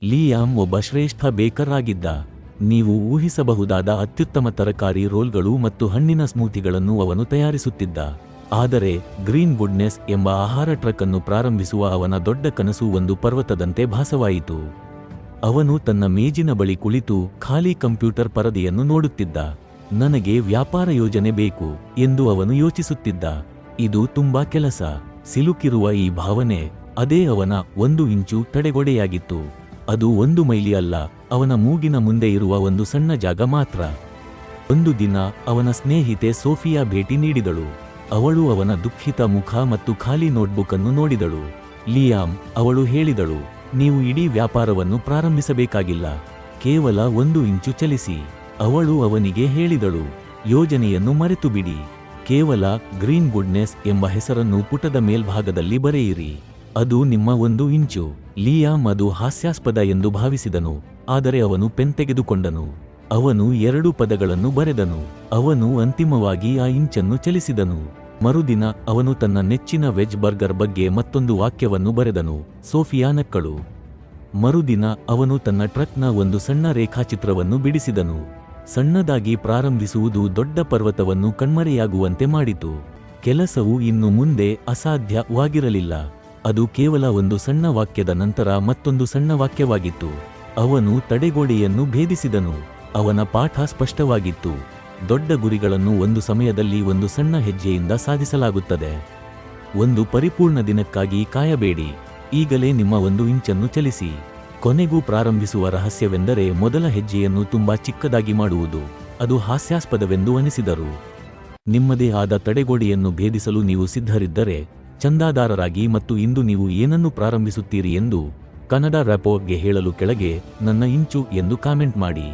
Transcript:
Liam ಒಬ್ಬ ಶ್ರೇಷ್ಠ baker ಆಗಿದ್ದ. ನೀವು ಊಹಿಸಬಹುದಾದ ಅತ್ಯುತ್ತಮ ತರಕಾರಿ ರೋಲ್ಗಳು ಮತ್ತು ಹಣ್ಣಿನ ಸ್ಮೂತಿಗಳನ್ನು ಅವನು ತಯಾರಿಸುತ್ತಿದ್ದ. ಆದರೆ ಗ್ರೀನ್ ಗುಡ್ನೆಸ್ ಎಂಬ ಆಹಾರ ಟ್ರಕ್ ಅನ್ನು ಪ್ರಾರಂಭಿಸುವ ಅವನ ದೊಡ್ಡ ಕನಸು ಒಂದು ಪರ್ವತದಂತೆ ಭಾಸವಾಯಿತು. ಅವನು ತನ್ನ ಮೇಜಿನ ಬಳಿ ಕುಳಿತು ಖಾಲಿ ಕಂಪ್ಯೂಟರ್ ಪರದೆಯನ್ನು ನೋಡುತ್ತಿದ್ದ. ನನಗೆ ವ್ಯಾಪಾರ ಯೋಜನೆ ಬೇಕು ಎಂದು ಅವನು ಯೋಚಿಸುತ್ತಿದ್ದ. ಇದು ತುಂಬಾ ಕೆಲಸ. ಸಿಲುಕಿರುವ ಈ ಭಾವನೆ, ಅದೇ ಅವನ 1 ಇಂಚು ತಡೆಗೋಡೆಯಾಗಿತ್ತು. ಅದು 1 ಮೈಲಿ ಅಲ್ಲ, ಅವನ ಮೂಗಿನ ಮುಂದೆ ಇರುವ ಒಂದು ಸಣ್ಣ ಜಾಗ ಮಾತ್ರ. ಒಂದು ದಿನ ಅವನ ಸ್ನೇಹಿತೆ ಸೋಫಿಯಾ ಭೇಟಿ ನೀಡಿದಳು. ಅವಳು ಅವನ ದುಃಖಿತ ಮುಖ ಮತ್ತು ಖಾಲಿ ನೋಟ್ಬುಕ್ ಅನ್ನು ನೋಡಿದಳು. ಲಿಯಾಮ್, ಅವಳು ಹೇಳಿದಳು, ನೀವು ಇಡೀ ವ್ಯಾಪಾರವನ್ನು ಪ್ರಾರಂಭಿಸಬೇಕಾಗಿಲ್ಲ, ಕೇವಲ 1 ಇಂಚು ಚಲಿಸಿ. ಅವಳು ಅವನಿಗೆ ಹೇಳಿದಳು, ಯೋಜನೆಯನ್ನು ಮರೆತು ಬಿಡಿ, ಕೇವಲ ಗ್ರೀನ್ ಗುಡ್ನೆಸ್ ಎಂಬ ಹೆಸರನ್ನು ಪುಟದ ಮೇಲ್ಭಾಗದಲ್ಲಿ ಬರೆಯಿರಿ, ಅದು ನಿಮ್ಮ 1 ಇಂಚು. ಲಿಯಾಮ್ ಅದು ಹಾಸ್ಯಾಸ್ಪದ ಎಂದು ಭಾವಿಸಿದನು, ಆದರೆ ಅವನು ಪೆನ್ ತೆಗೆದುಕೊಂಡನು. ಅವನು 2 ಪದಗಳನ್ನು ಬರೆದನು. ಅವನು ಅಂತಿಮವಾಗಿ ಆ ಇಂಚನ್ನು ಚಲಿಸಿದನು. ಮರುದಿನ ಅವನು ತನ್ನ ನೆಚ್ಚಿನ ವೆಜ್ ಬರ್ಗರ್ ಬಗ್ಗೆ ಮತ್ತೊಂದು ವಾಕ್ಯವನ್ನು ಬರೆದನು. ಸೋಫಿಯಾ ನಕ್ಕಳು. ಮರುದಿನ ಅವನು ತನ್ನ ಟ್ರಕ್ನ ಒಂದು ಸಣ್ಣ ರೇಖಾಚಿತ್ರವನ್ನು ಬಿಡಿಸಿದನು. ಸಣ್ಣದಾಗಿ ಪ್ರಾರಂಭಿಸುವುದು ದೊಡ್ಡ ಪರ್ವತವನ್ನು ಕಣ್ಮರೆಯಾಗುವಂತೆ ಮಾಡಿತು. ಕೆಲಸವು ಇನ್ನು ಮುಂದೆ ಅಸಾಧ್ಯವಾಗಿರಲಿಲ್ಲ. ಅದು ಕೇವಲ ಒಂದು ಸಣ್ಣ ವಾಕ್ಯದ ನಂತರ ಮತ್ತೊಂದು ಸಣ್ಣ ವಾಕ್ಯವಾಗಿತ್ತು. ಅವನು ತಡೆಗೋಡೆಯನ್ನು ಭೇದಿಸಿದನು. ಅವನ ಪಾಠ ಸ್ಪಷ್ಟವಾಗಿತ್ತು. ದೊಡ್ಡ ಗುರಿಗಳನ್ನು ಒಂದು ಸಮಯದಲ್ಲಿ ಒಂದು ಸಣ್ಣ ಹೆಜ್ಜೆಯಿಂದ ಸಾಧಿಸಲಾಗುತ್ತದೆ. ಒಂದು ಪರಿಪೂರ್ಣ ದಿನಕ್ಕಾಗಿ ಕಾಯಬೇಡಿ, ಈಗಲೇ ನಿಮ್ಮ 1 ಇಂಚನ್ನು ಚಲಿಸಿ. ಕೊನೆಗೂ ಪ್ರಾರಂಭಿಸುವ ರಹಸ್ಯವೆಂದರೆ ಮೊದಲ ಹೆಜ್ಜೆಯನ್ನು ತುಂಬಾ ಚಿಕ್ಕದಾಗಿ ಮಾಡುವುದು. ಅದು ಹಾಸ್ಯಾಸ್ಪದವೆಂದು ಅನಿಸಿದರು. ನಿಮ್ಮದೇ ಆದ ತಡೆಗೋಡೆಯನ್ನು ಭೇದಿಸಲು ನೀವು ಸಿದ್ಧರಿದ್ದರೆ, ಚಂದಾದಾರರಾಗಿ ಮತ್ತು ಇಂದು ನೀವು ಏನನ್ನು ಪ್ರಾರಂಭಿಸುತ್ತೀರಿ ಎಂದು ಕನ್ನಡ ರ್ಯಾಪೋರ್ಟ್ಗೆ ಹೇಳಲು ಕೆಳಗೆ ನನ್ನ ಇಂಚು ಎಂದು ಕಾಮೆಂಟ್ ಮಾಡಿ.